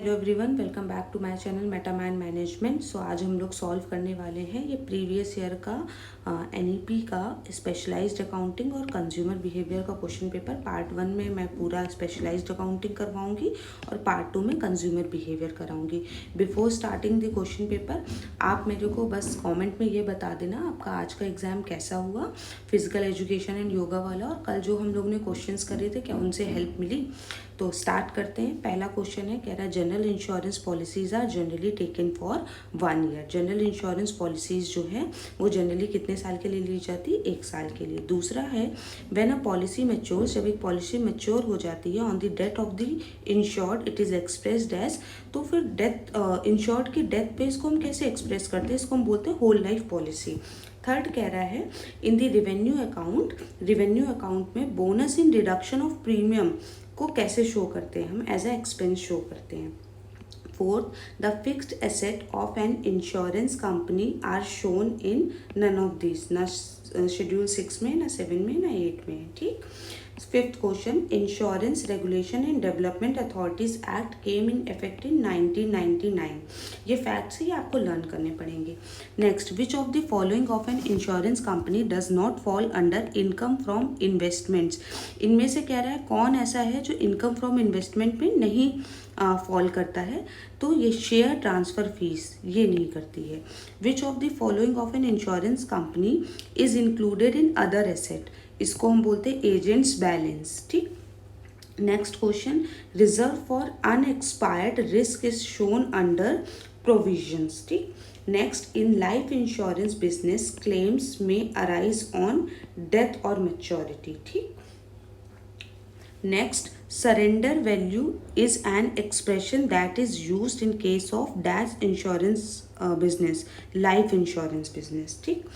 Hello everyone, welcome back to my channel Metaman management. So आज हम लोग solve करने वाले हैं ये प्रीवियस ईयर का एनईपी का स्पेशलाइज्ड अकाउंटिंग और कंज्यूमर बिहेवियर का क्वेश्चन पेपर। पार्ट 1 में मैं पूरा स्पेशलाइज्ड अकाउंटिंग करवाऊंगी और पार्ट 2 में कंज्यूमर बिहेवियर कराऊंगी। Before starting the question paper आप मेरे को बस कॉमेंट में ये बता देना आपका आज का एग्जाम कैसा हुआ, फिजिकल एजुकेशन एंड योगा वाला, और कल जो हम लोग ने क्वेश्चंस करे थे क्या उनसे हेल्प मिली। तो स्टार्ट करते हैं। पहला क्वेश्चन है, कह रहा है general insurance policies are generally taken for 1 year. General insurance policies जो है वो जनरली कितने साल के लिए ली जाती है? 1 साल के लिए। दूसरा है व्हेन अ पॉलिसी मैच्योर्स, जब एक पॉलिसी मैच्योर हो जाती है on the death of the insured it is expressed as, तो फिर डेथ इंश्योर्ड की डेथ पे इसको हम कैसे एक्सप्रेस करते हैं? इसको हम बोलते हैं होल लाइफ पॉलिसी। थर्ड कह रहा है इन द रिवेन्यू अकाउंट में bonus in deduction of premium को कैसे शो करते हैं? हम एज अ एक्सपेंस शो करते हैं। Fourth, the fixed asset of an insurance company are shown in none of this, ना शेड्यूल 6 में, ना 7 में, ना 8 में। ठीक। Fifth question, insurance regulation and development authorities act came in effect in 1999। ये फैक्ट्स ही आपको लर्न करने पड़ेंगे। Next, which of the following of an insurance company does not fall under income from investments. इनमें से कह रहा है कौन ऐसा है जो इनकम फ्रॉम इन्वेस्टमेंट में नहीं फॉल करता है? तो ये शेयर ट्रांसफ़र फीस ये नहीं करती है। Which of the following of an insurance company is included in other asset, इसको हम बोलते हैं एजेंट्स बैलेंस। ठीक। Next question, reserve for unexpired risk is shown under provisions. ठीक। Next, in life insurance business claims में arise on death और maturity. ठीक। Next, surrender value is an expression that is used in case of dash insurance business, life insurance business. ठीक।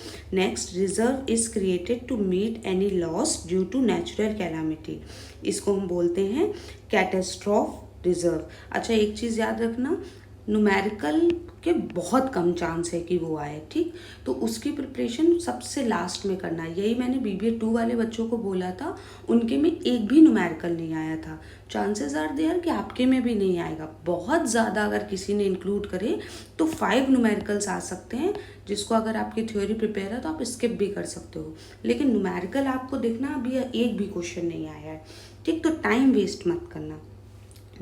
Next, reserve is created to meet any loss due to natural calamity. इसको हम बोलते हैं catastrophe reserve। अच्छा, एक चीज़ याद रखना, numerical के बहुत कम चांस है कि वो आए। ठीक। तो उसकी प्रिपरेशन सबसे लास्ट में करना है। यही मैंने BBA 2 वाले बच्चों को बोला था, उनके में एक भी न्यूमेरिकल नहीं आया था। चांसेस आर देयर कि आपके में भी नहीं आएगा। बहुत ज़्यादा अगर किसी ने इंक्लूड करे तो 5 न्यूमेरिकल्स आ सकते हैं, जिसको अगर आपकी थ्योरी प्रिपेयर है तो आप स्किप भी कर सकते हो। लेकिन न्यूमेरिकल आपको देखना अभी एक भी क्वेश्चन नहीं आया है। ठीक। तो टाइम वेस्ट मत करना।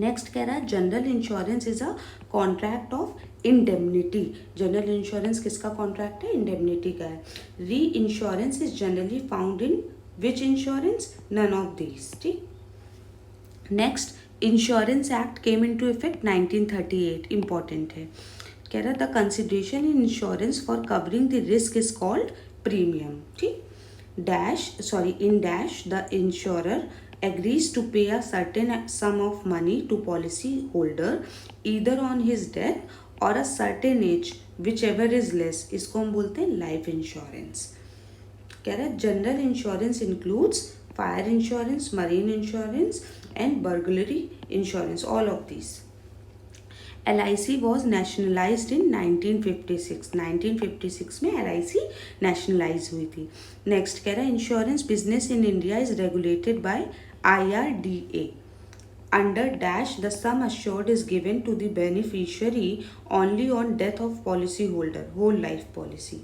नेक्स्ट कह रहा है general insurance is a contract of indemnity. General insurance किसका कॉन्ट्रैक्ट है? इंडेमनिटी का है। Reinsurance is generally found in which insurance? None of these. ठीक। Next, insurance act came into effect 1938। Important है। कह रहा है the consideration in insurance for covering the risk is called premium. ठीक। In dash the insurer agrees to pay a certain sum of money to policy holder either on his death or a certain age, whichever is less, इसको हम बोलते हैं life insurance. कह रहा है general insurance includes fire insurance, marine insurance and burglary insurance, all of this. LIC was nationalized in 1956। 1956 में LIC nationalize हुई थी। नेक्स्ट कह रहा है insurance business in India is regulated by IRDA। Under dash the sum assured is given to the beneficiary only on death of policy holder, whole life policy.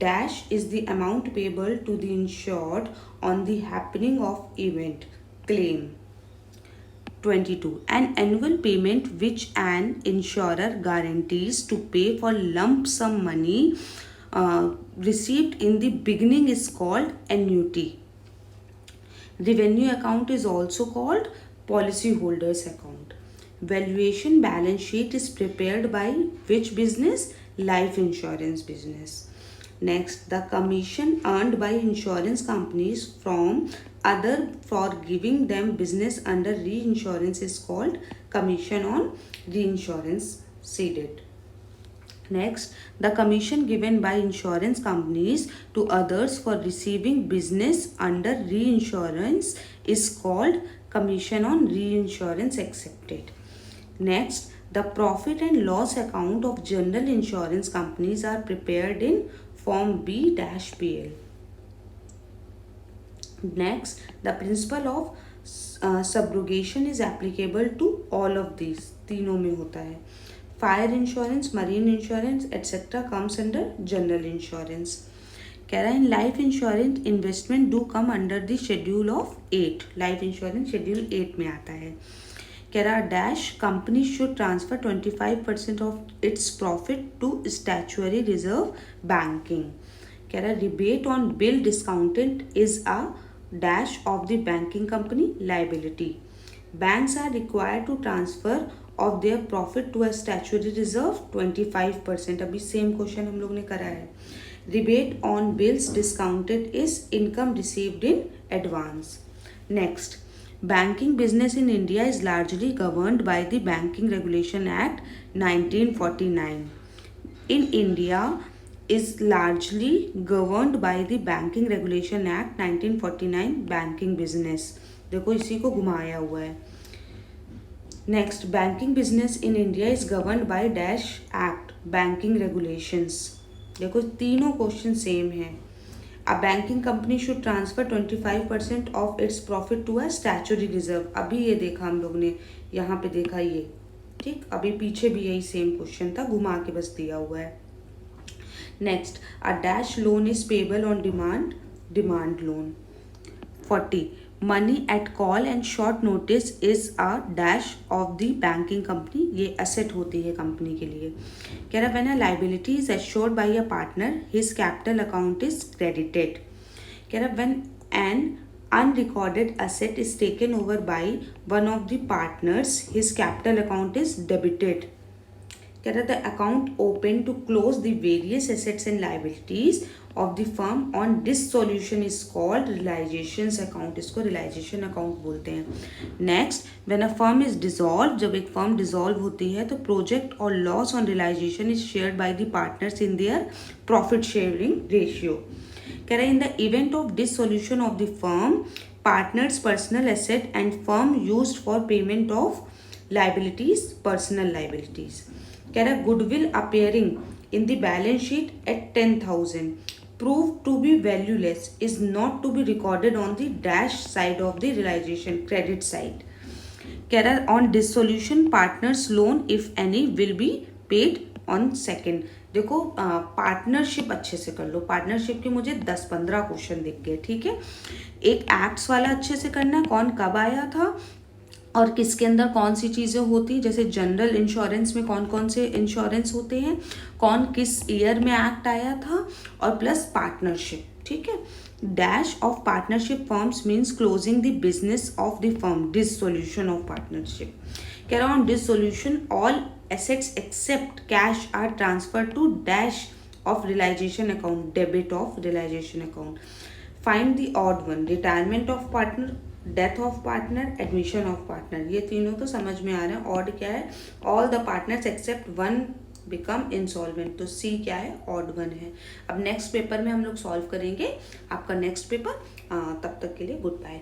Dash is the amount payable to the insured on the happening of event, claim। 22, an annual payment which an insurer guarantees to pay for lump sum money received in the beginning is called annuity. Revenue account is also called policyholders account. Valuation balance sheet is prepared by which business? Life insurance business. Next, the commission earned by insurance companies from other for giving them business under reinsurance is called commission on reinsurance ceded. Next, the commission given by insurance companies to others for receiving business under reinsurance is called commission on reinsurance accepted. Next, the profit and loss account of general insurance companies are prepared in Form B-PL. Next, the principle of subrogation is applicable to all of these तीनों में होता है. Fire insurance, marine insurance etcetera comes under general insurance. कह रहा है in life insurance investment do come under the schedule of 8. Life insurance schedule 8 में आता है. कह रहा dash company should transfer 25% of its profit to statutory reserve banking. कह रहा rebate on bill discounted is a dash of the banking company liability. Banks are required to transfer of their profit to a statutory reserve 25%. अभी same question हम लोग ने करा है. Rebate on bills discounted is income received in advance. Next, banking business in India is largely governed by the Banking Regulation Act 1949. In India is largely governed by the Banking Regulation Act 1949 banking business. देखो इसी को घुमाया हुआ है. Next, banking business in India is governed by dash act banking regulations. देखो तीनों question same है. A banking company should transfer 25% of its profit to a statutory reserve. अभी ये देखा हम लोग ने, यहाँ पे देखा ये, ठीक. अभी पीछे भी यही सेम क्वेश्चन था, घुमा के बस दिया हुआ है. Next, a dash loan is payable on demand, demand loan. 40, money at call and short notice is a dash of the banking company. ये एसेट होती है कंपनी के लिए. कह रहा when a liability is assured by a partner his capital account is credited. कह रहा when an unrecorded asset is taken over by one of the partners his capital account is debited. कह रहा the account open to close the various assets and liabilities of the firm on dissolution is called realization account. इसको realization account बोलते हैं. Next, when a firm is dissolved, जब एक firm dissolve होती है तो project or loss on realization is shared by the partners in their profit sharing ratio. कह रहा in the event of dissolution of the firm, partners personal asset and firm used for payment of liabilities, personal liabilities. कह रहा goodwill appearing in the balance sheet at 10,000 proved to be valueless is not to be recorded on the dash side of the realization, credit side. कह रहा on dissolution partners loan if any will be paid on second. देखो partnership अच्छे से कर लो. Partnership के मुझे 10-15 question दिख गए, ठीक है. एक एक्ट्स वाला अच्छे से करना है, कौन कब आया था और किसके अंदर कौन सी चीज़ें होती हैं. जैसे जनरल इंश्योरेंस में कौन कौन से इंश्योरेंस होते हैं, कौन किस ईयर में एक्ट आया था, और प्लस पार्टनरशिप, ठीक है. Dash of partnership firms means closing the business of the firm, dissolution of partnership. कह रहा on dissolution all assets except cash are transferred to dash of realization account, debit of realization account. Find the odd one, retirement of partner, death of partner, admission of partner. ये तीनों तो समझ में आ रहे हैं. Odd क्या है, all the partners except one become insolvent. तो सी क्या है, ऑड वन है. अब नेक्स्ट पेपर में हम लोग सॉल्व करेंगे आपका नेक्स्ट पेपर. तब तक के लिए गुड बाय.